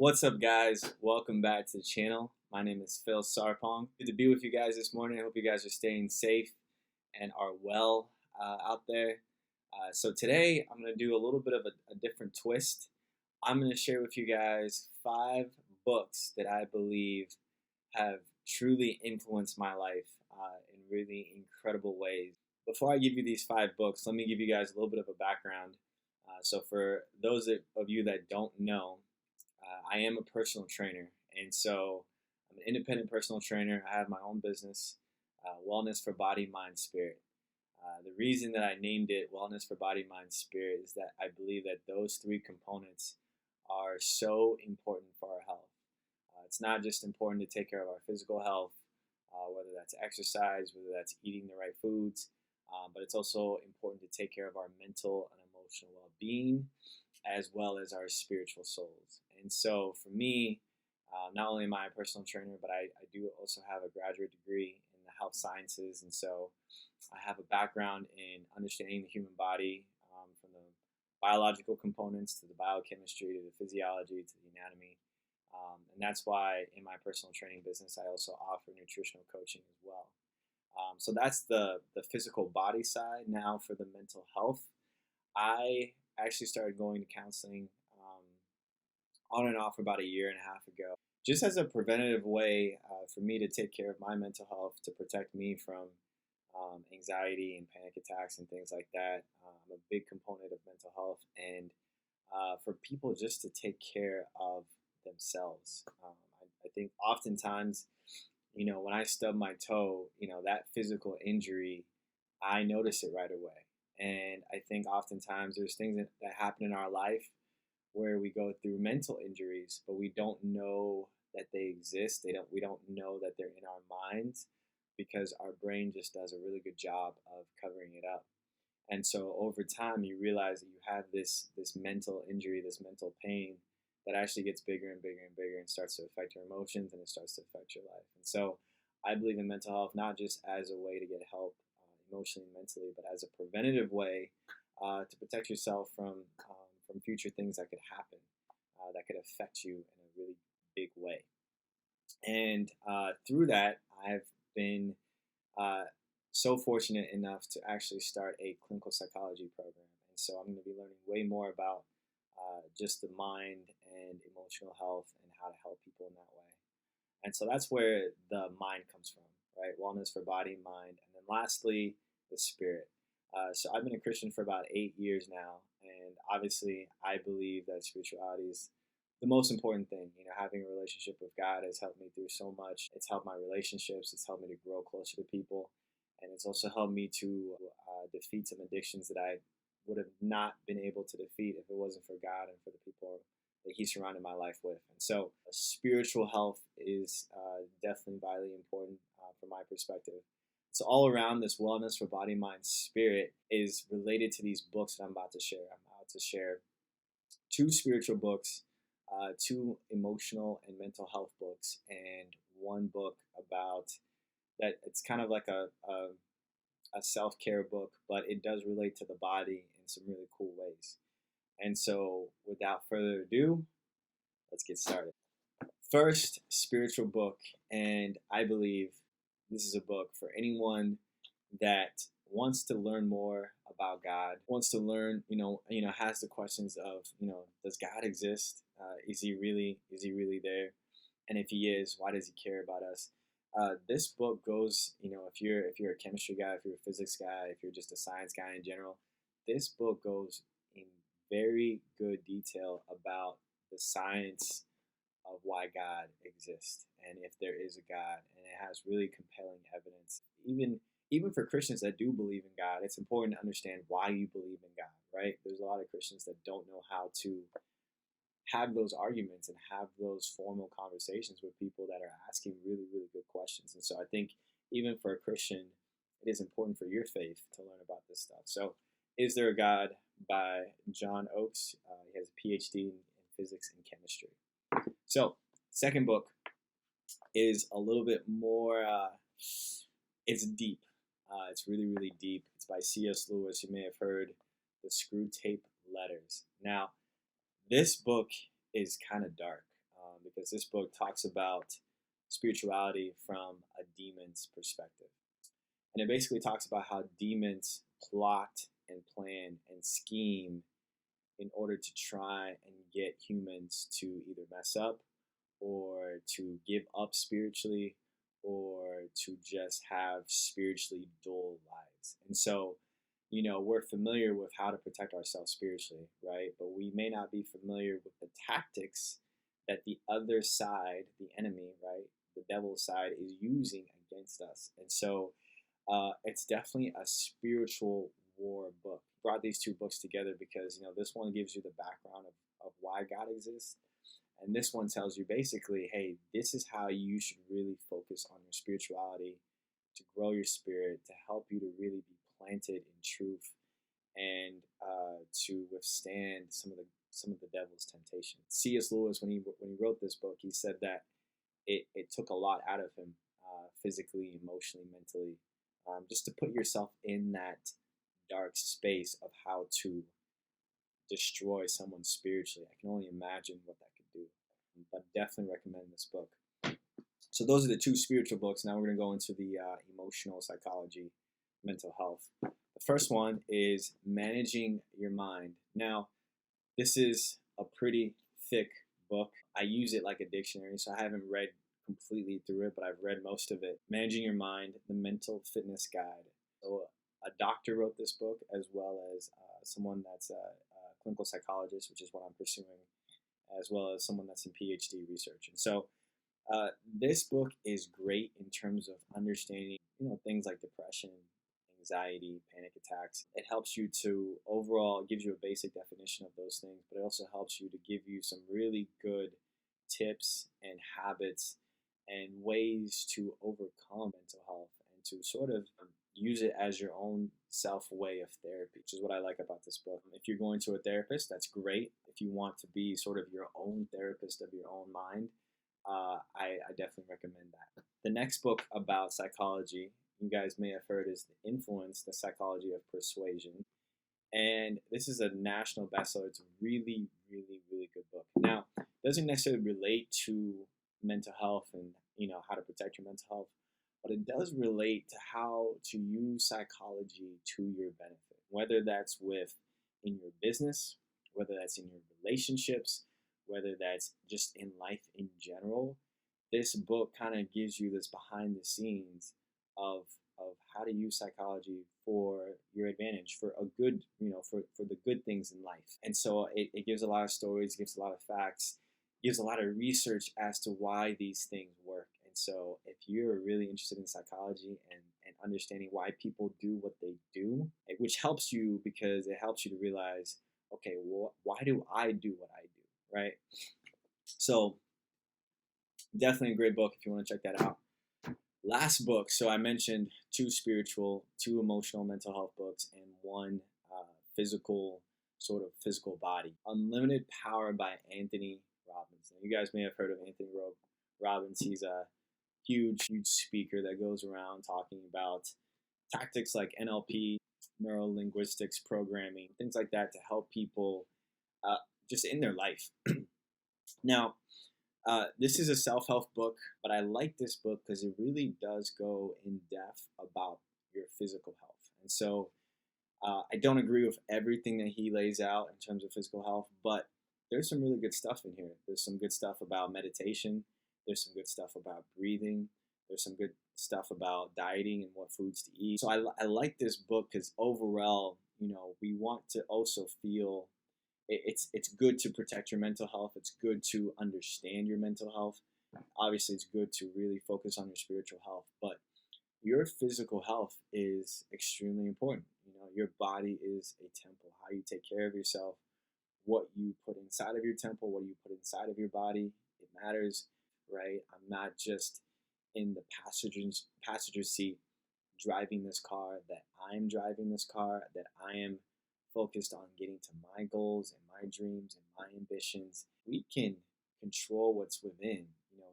What's up, guys? Welcome back to the channel. My name is Phil Sarpong. Good to be with you guys this morning. I hope you guys are staying safe and are well out there. So today I'm going to do a little bit of a different twist. I'm going to share with you guys 5 books that I believe have truly influenced my life in really incredible ways. Before I give you these 5 books, let me give you guys a little bit of a background. So for those of you that don't know, I am a personal trainer, and so I'm an independent personal trainer. I have my own business, Wellness for Body, Mind, Spirit. The reason that I named it Wellness for Body, Mind, Spirit is that I believe that those 3 components are so important for our health. It's not just important to take care of our physical health, whether that's exercise, whether that's eating the right foods, but it's also important to take care of our mental and emotional well-being, as well as our spiritual souls. And so for me, not only am I a personal trainer, but I do also have a graduate degree in the health sciences. And so I have a background in understanding the human body, from the biological components to the biochemistry to the physiology to the anatomy. And that's why in my personal training business, I also offer nutritional coaching as well. So that's the physical body side. Now for the mental health, I actually started going to counseling on and off about a year and a half ago, just as a preventative way for me to take care of my mental health, to protect me from anxiety and panic attacks and things like that. I'm a big component of mental health, and for people just to take care of themselves. I think oftentimes, when I stub my toe, that physical injury, I notice it right away. And I think oftentimes there's things that happen in our life where we go through mental injuries, but we don't know that they exist. We don't know that they're in our minds, because our brain just does a really good job of covering it up. And so over time, you realize that you have this mental injury, this mental pain that actually gets bigger and bigger and bigger and starts to affect your emotions, and it starts to affect your life. And so I believe in mental health not just as a way to get help emotionally and mentally, but as a preventative way to protect yourself from future things that could happen, that could affect you in a really big way. And through that, I've been so fortunate enough to actually start a clinical psychology program. And so I'm going to be learning way more about just the mind and emotional health and how to help people in that way. And so that's where the mind comes from, right? Wellness for body, mind, and then lastly, the spirit. So I've been a Christian for about 8 years now, and obviously I believe that spirituality is the most important thing. Having a relationship with God has helped me through so much. It's helped my relationships. It's helped me to grow closer to people, and it's also helped me to defeat some addictions that I would have not been able to defeat if it wasn't for God and for the people that He surrounded my life with. And so spiritual health is definitely vitally important from my perspective. So all around, this wellness for body, mind, spirit is related to these books that I'm about to share. I'm about to share 2 spiritual books, 2 emotional and mental health books, and 1 book about that. It's kind of like a self-care book, but it does relate to the body in some really cool ways. And so without further ado, let's get started. First spiritual book, and I believe this is a book for anyone that wants to learn more about God, wants to learn, has the questions of, does God exist? Is he really there? And if he is, why does he care about us? This book goes, if you're a chemistry guy, if you're a physics guy, if you're just a science guy in general, this book goes in very good detail about the science of why God exists and if there is a God, and it has really compelling evidence. Even for Christians that do believe in God, it's important to understand why you believe in God, right? There's a lot of Christians that don't know how to have those arguments and have those formal conversations with people that are asking really, really good questions. And so I think even for a Christian, it is important for your faith to learn about this stuff. So Is There a God by John Oakes. He has a Ph.D. in physics and chemistry. So second book is a little bit more, it's deep. It's really, really deep. It's by C.S. Lewis. You may have heard the Screwtape Letters. Now, this book is kind of dark. because this book talks about spirituality from a demon's perspective. And it basically talks about how demons plot and plan and scheme in order to try and get humans to either mess up or to give up spiritually or to just have spiritually dull lives. And so, we're familiar with how to protect ourselves spiritually, right? But we may not be familiar with the tactics that the other side, the enemy, right, the devil's side, is using against us. And so it's definitely a spiritual war book. Brought these two books together because, this one gives you the background of why God exists. And this one tells you basically, hey, this is how you should really focus on your spirituality, to grow your spirit, to help you to really be planted in truth, and to withstand some of the devil's temptation. C.S. Lewis, when he wrote this book, he said that it took a lot out of him, physically, emotionally, mentally, just to put yourself in that dark space of how to destroy someone spiritually. I can only imagine what that could do, but definitely recommend this book. So those are the two spiritual books. Now we're going to go into the emotional psychology, mental health. The first one is Managing Your Mind. Now, this is a pretty thick book. I use it like a dictionary, so I haven't read completely through it, but I've read most of it. Managing Your Mind, the Mental Fitness Guide. So a doctor wrote this book, as well as someone that's a clinical psychologist, which is what I'm pursuing, as well as someone that's in Ph.D. research. And so this book is great in terms of understanding, things like depression, anxiety, panic attacks. It helps you to overall, gives you a basic definition of those things, but it also helps you to give you some really good tips and habits and ways to overcome mental health and to sort of use it as your own self way of therapy, which is what I like about this book. If you're going to a therapist, that's great. If you want to be sort of your own therapist of your own mind, I definitely recommend that. The next book about psychology, you guys may have heard, is The Influence, The Psychology of Persuasion. And this is a national bestseller. It's a really, really, really good book. Now, it doesn't necessarily relate to mental health and, how to protect your mental health, but it does relate to how to use psychology to your benefit, whether that's in your business, whether that's in your relationships, whether that's just in life in general. This book kind of gives you this behind the scenes of how to use psychology for your advantage, for a good, for the good things in life. And so it gives a lot of stories, gives a lot of facts, gives a lot of research as to why these things work. And so if you're really interested in psychology and understanding why people do what they do, which helps you because it helps you to realize, okay, well, why do I do what I do, right? So definitely a great book if you want to check that out. Last book, so I mentioned two spiritual, two emotional mental health books, and one physical body. Unlimited Power by Anthony Robbins. Now, you guys may have heard of Anthony Robbins. He's a huge speaker that goes around talking about tactics like NLP, neuro-linguistics programming, things like that to help people just in their life. Now, this is a self-help book, but I like this book because it really does go in depth about your physical health. And so I don't agree with everything that he lays out in terms of physical health, but there's some really good stuff in here. There's some good stuff about meditation. There's some good stuff about breathing. There's some good stuff about dieting and what foods to eat. So I like this book because overall, we want to also feel it's good to protect your mental health. It's good to understand your mental health. Obviously, it's good to really focus on your spiritual health, but your physical health is extremely important. Your body is a temple. How you take care of yourself, what you put inside of your temple, what you put inside of your body, it matters, right? I'm not just in the passenger seat driving this car, that I'm driving this car, that I am focused on getting to my goals and my dreams and my ambitions. We can control what's within.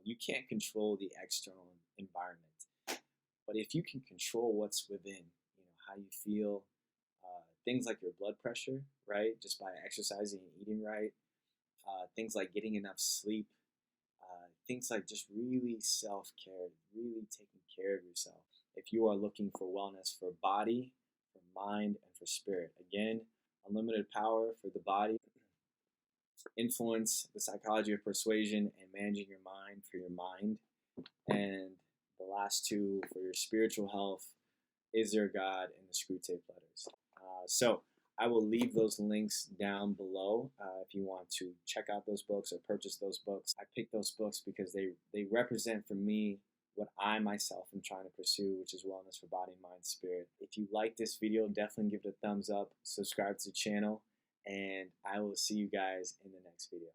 You can't control the external environment, but if you can control what's within, how you feel, things like your blood pressure, right? Just by exercising and eating right, things like getting enough sleep, things like just really self-care, really taking care of yourself. If you are looking for wellness for body, for mind, and for spirit, again, unlimited power for the body, influence, the psychology of persuasion, and managing your mind for your mind. And the last two for your spiritual health, Is There God, and the Screwtape Letters. So I will leave those links down below if you want to check out those books or purchase those books. I picked those books because they represent for me what I myself am trying to pursue, which is wellness for body, mind, spirit. If you like this video, definitely give it a thumbs up, subscribe to the channel, and I will see you guys in the next video.